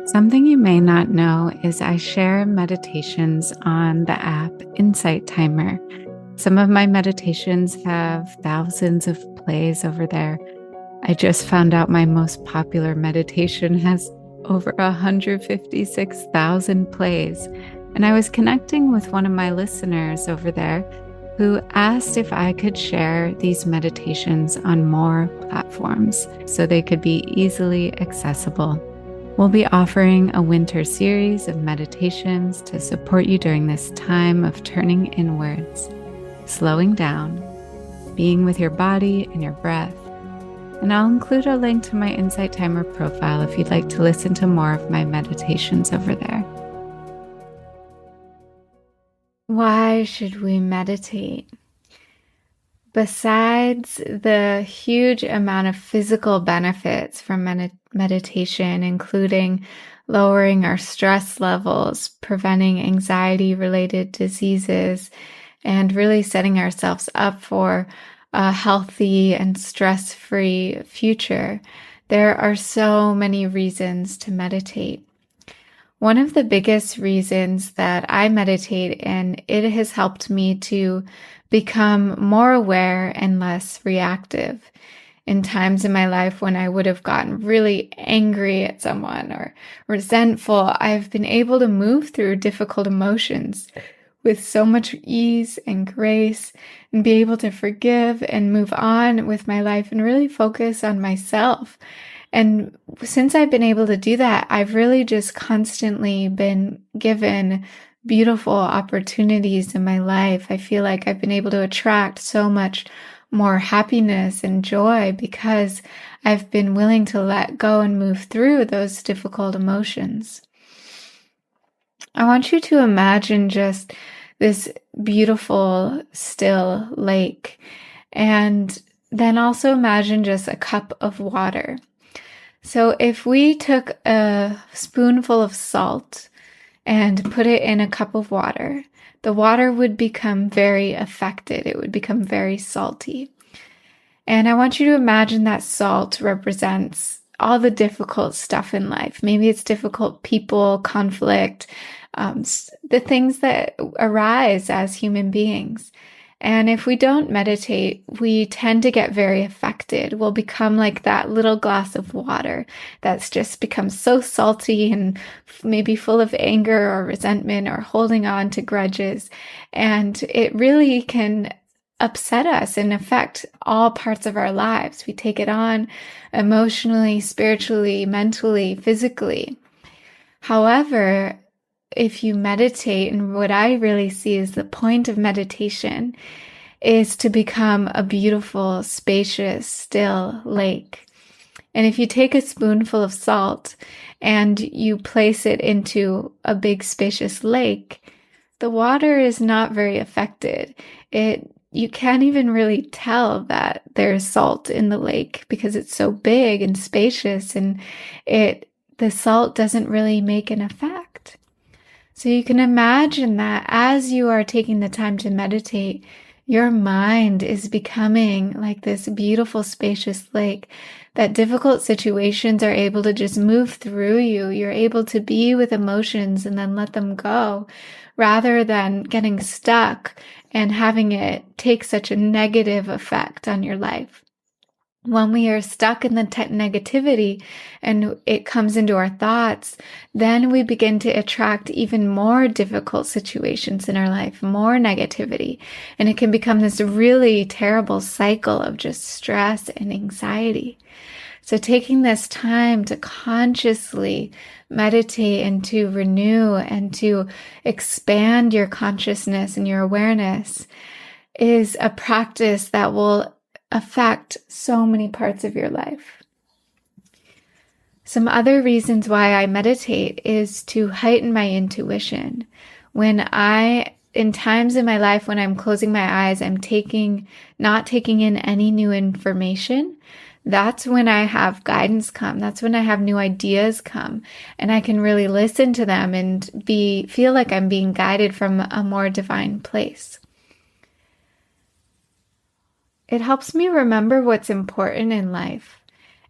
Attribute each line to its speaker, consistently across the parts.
Speaker 1: Something you may not know is I share meditations on the app Insight Timer. Some of my meditations have thousands of plays over there. I just found out my most popular meditation has over 156,000 plays. And I was connecting with one of my listeners over there who asked if I could share these meditations on more platforms so they could be easily accessible. We'll be offering a winter series of meditations to support you during this time of turning inwards, slowing down, being with your body and your breath. And I'll include a link to my Insight Timer profile if you'd like to listen to more of my meditations over there. Why should we meditate? Besides the huge amount of physical benefits from meditation, including lowering our stress levels, preventing anxiety-related diseases, and really setting ourselves up for a healthy and stress-free future, there are so many reasons to meditate. One of the biggest reasons that I meditate, and it has helped me to become more aware and less reactive. In times in my life when I would have gotten really angry at someone or resentful, I've been able to move through difficult emotions with so much ease and grace and be able to forgive and move on with my life and really focus on myself. And since I've been able to do that, I've really just constantly been given beautiful opportunities in my life. I feel like I've been able to attract so much more happiness and joy because I've been willing to let go and move through those difficult emotions. I want you to imagine just this beautiful, still lake, and then also imagine just a cup of water. So if we took a spoonful of salt and put it in a cup of water, the water would become very affected. It would become very salty. And I want you to imagine that salt represents all the difficult stuff in life. Maybe it's difficult people, conflict, the things that arise as human beings. And if we don't meditate, we tend to get very affected. We'll become like that little glass of water that's just become so salty and maybe full of anger or resentment or holding on to grudges. And it really can upset us and affect all parts of our lives. We take it on emotionally, spiritually, mentally, physically. However, if you meditate, and what I really see is the point of meditation is to become a beautiful, spacious, still lake. And if you take a spoonful of salt and you place it into a big, spacious lake, the water is not very affected. You can't even really tell that there's salt in the lake because it's so big and spacious, and the salt doesn't really make an effect. So you can imagine that as you are taking the time to meditate, your mind is becoming like this beautiful, spacious lake, that difficult situations are able to just move through you. You're able to be with emotions and then let them go, rather than getting stuck and having it take such a negative effect on your life. When we are stuck in the negativity and it comes into our thoughts, then we begin to attract even more difficult situations in our life, more negativity. And it can become this really terrible cycle of just stress and anxiety. So taking this time to consciously meditate and to renew and to expand your consciousness and your awareness is a practice that will affect so many parts of your life. Some other reasons why I meditate is to heighten my intuition. In times in my life when I'm closing my eyes, I'm not taking in any new information. That's when I have guidance come. That's when I have new ideas come, and I can really listen to them and feel like I'm being guided from a more divine place. It helps me remember what's important in life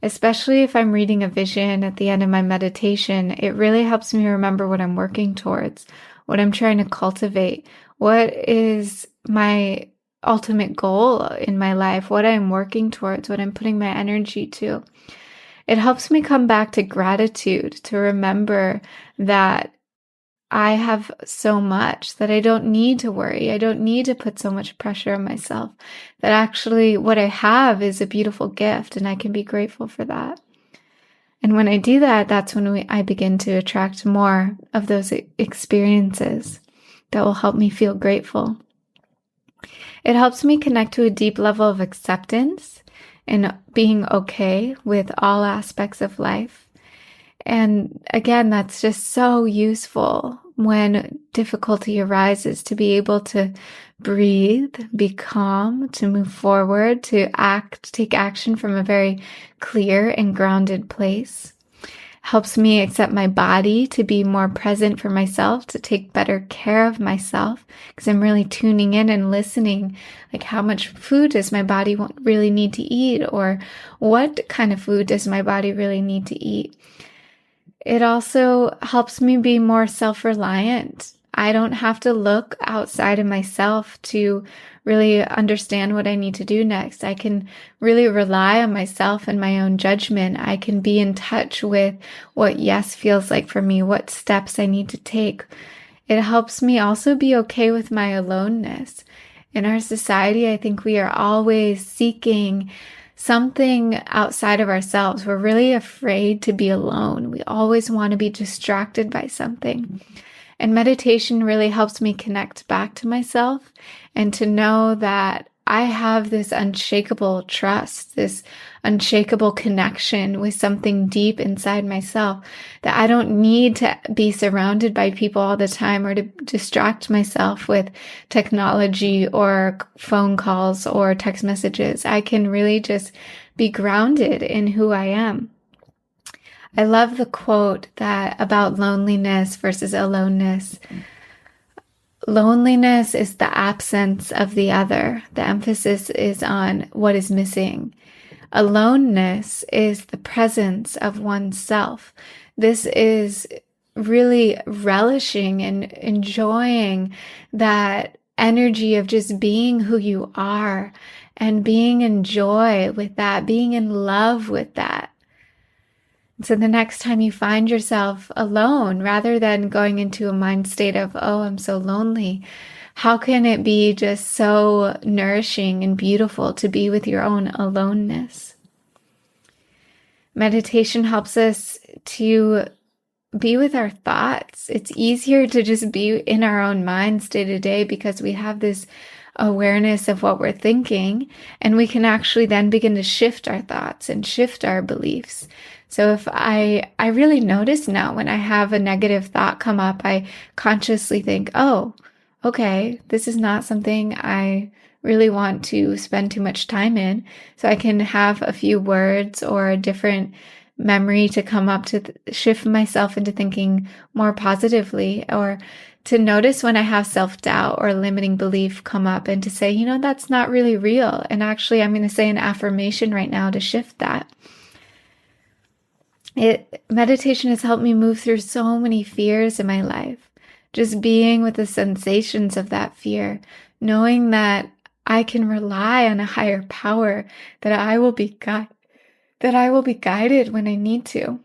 Speaker 1: Especially if I'm reading a vision at the end of my meditation, it really helps me remember what I'm working towards, what I'm trying to cultivate, what is my ultimate goal in my life, what I'm working towards, what I'm putting my energy to. It helps me come back to gratitude, to remember that I have so much, that I don't need to worry. I don't need to put so much pressure on myself. That actually what I have is a beautiful gift, and I can be grateful for that. And when I do that, that's when I begin to attract more of those experiences that will help me feel grateful. It helps me connect to a deep level of acceptance and being okay with all aspects of life. And again, that's just so useful when difficulty arises, to be able to breathe, be calm, to move forward, to take action from a very clear and grounded place. Helps me accept my body, to be more present for myself, to take better care of myself, because I'm really tuning in and listening, like how much food does my body really need to eat, or what kind of food does my body really need to eat. It also helps me be more self-reliant. I don't have to look outside of myself to really understand what I need to do next. I can really rely on myself and my own judgment. I can be in touch with what yes feels like for me, what steps I need to take. It helps me also be okay with my aloneness. In our society, I think we are always seeking something outside of ourselves. We're really afraid to be alone. We always want to be distracted by something. And meditation really helps me connect back to myself and to know that I have this unshakable trust, this unshakable connection with something deep inside myself, that I don't need to be surrounded by people all the time or to distract myself with technology or phone calls or text messages. I can really just be grounded in who I am. I love the quote about loneliness versus aloneness. Loneliness is the absence of the other. The emphasis is on what is missing. Aloneness is the presence of oneself. This is really relishing and enjoying that energy of just being who you are and being in joy with that, being in love with that. So the next time you find yourself alone, rather than going into a mind state of, oh, I'm so lonely, how can it be just so nourishing and beautiful to be with your own aloneness? Meditation helps us to be with our thoughts. It's easier to just be in our own minds day to day because we have this awareness of what we're thinking, and we can actually then begin to shift our thoughts and shift our beliefs. So if I really notice now when I have a negative thought come up, I consciously think, oh, okay, this is not something I really want to spend too much time in. So I can have a few words or a different memory to come up to shift myself into thinking more positively, or to notice when I have self-doubt or limiting belief come up and to say, that's not really real. And actually, I'm going to say an affirmation right now to shift that. Meditation has helped me move through so many fears in my life. Just being with the sensations of that fear, knowing that I can rely on a higher power, that I will be guided when I need to.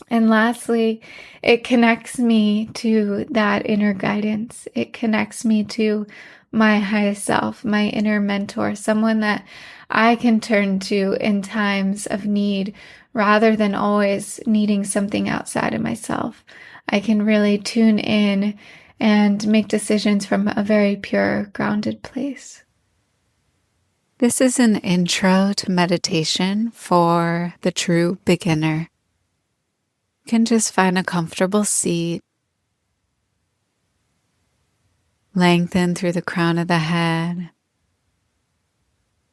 Speaker 1: And lastly, it connects me to that inner guidance. It connects me to my highest self, my inner mentor, someone that I can turn to in times of need rather than always needing something outside of myself. I can really tune in and make decisions from a very pure, grounded place. This is an intro to meditation for the true beginner. You can just find a comfortable seat. Lengthen through the crown of the head.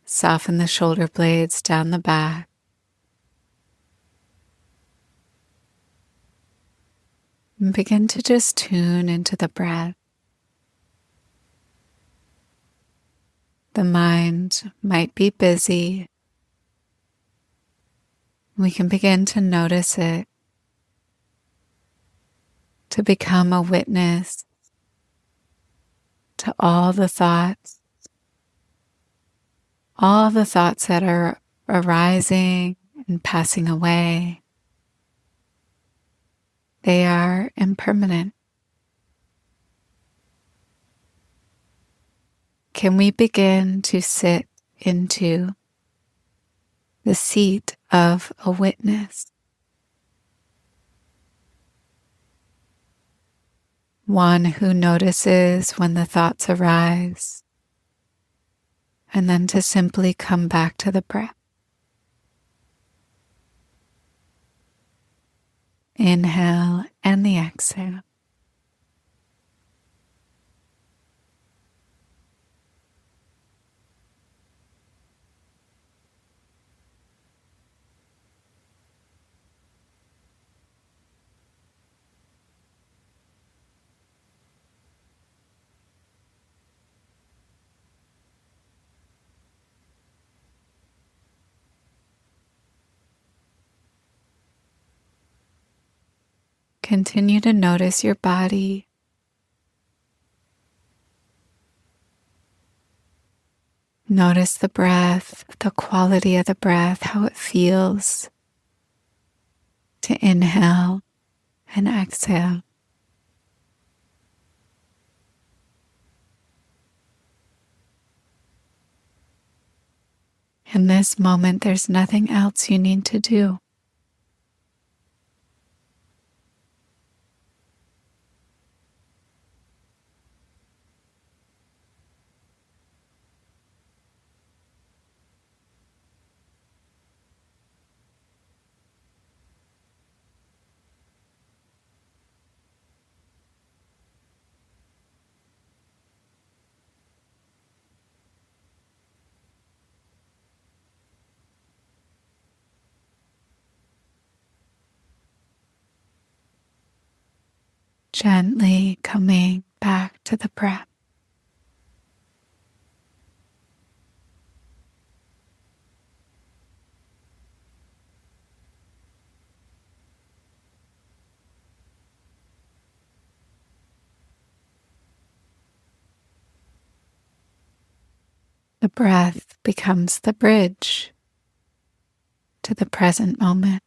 Speaker 1: Soften the shoulder blades down the back. And begin to just tune into the breath. The mind might be busy, We can begin to notice it, to become a witness to all the thoughts that are arising and passing away. They are impermanent. Can we begin to sit into the seat of a witness? One who notices when the thoughts arise, and then to simply come back to the breath. Inhale and the exhale. Continue to notice your body. Notice the breath, the quality of the breath, how it feels to inhale and exhale. In this moment, there's nothing else you need to do. Gently coming back to the breath. The breath becomes the bridge to the present moment.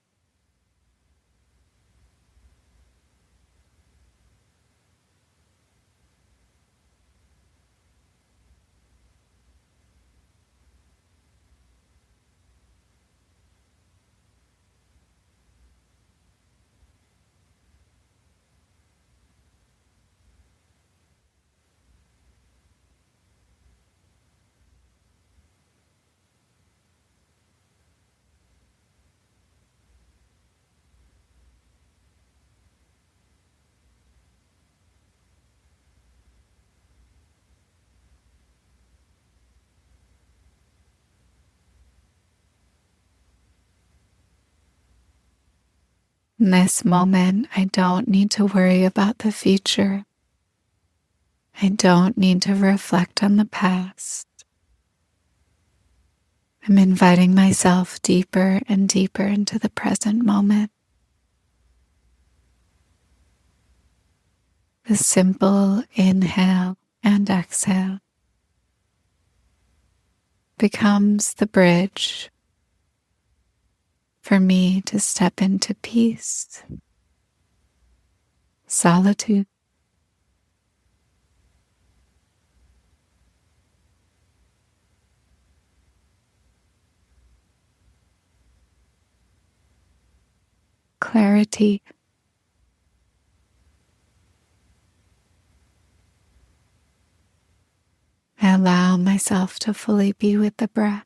Speaker 1: In this moment, I don't need to worry about the future. I don't need to reflect on the past. I'm inviting myself deeper and deeper into the present moment. The simple inhale and exhale becomes the bridge for me to step into peace, solitude, clarity, I allow myself to fully be with the breath.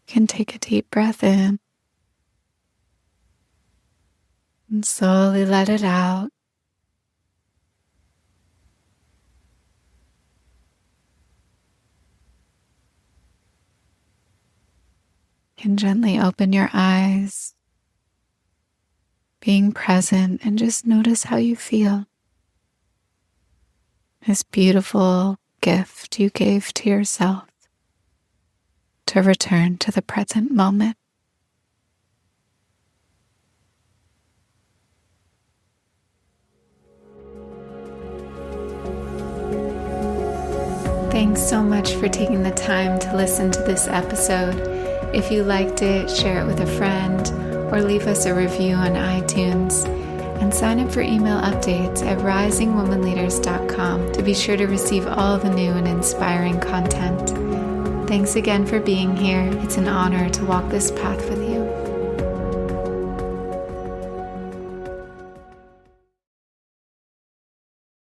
Speaker 1: You can take a deep breath in and slowly let it out. You can gently open your eyes, being present, and just notice how you feel. this beautiful gift you gave to yourself to return to the present moment. Thanks so much for taking the time to listen to this episode. If you liked it, share it with a friend or leave us a review on iTunes. And sign up for email updates at risingwomanleaders.com to be sure to receive all the new and inspiring content. Thanks again for being here. It's an honor to walk this path with you.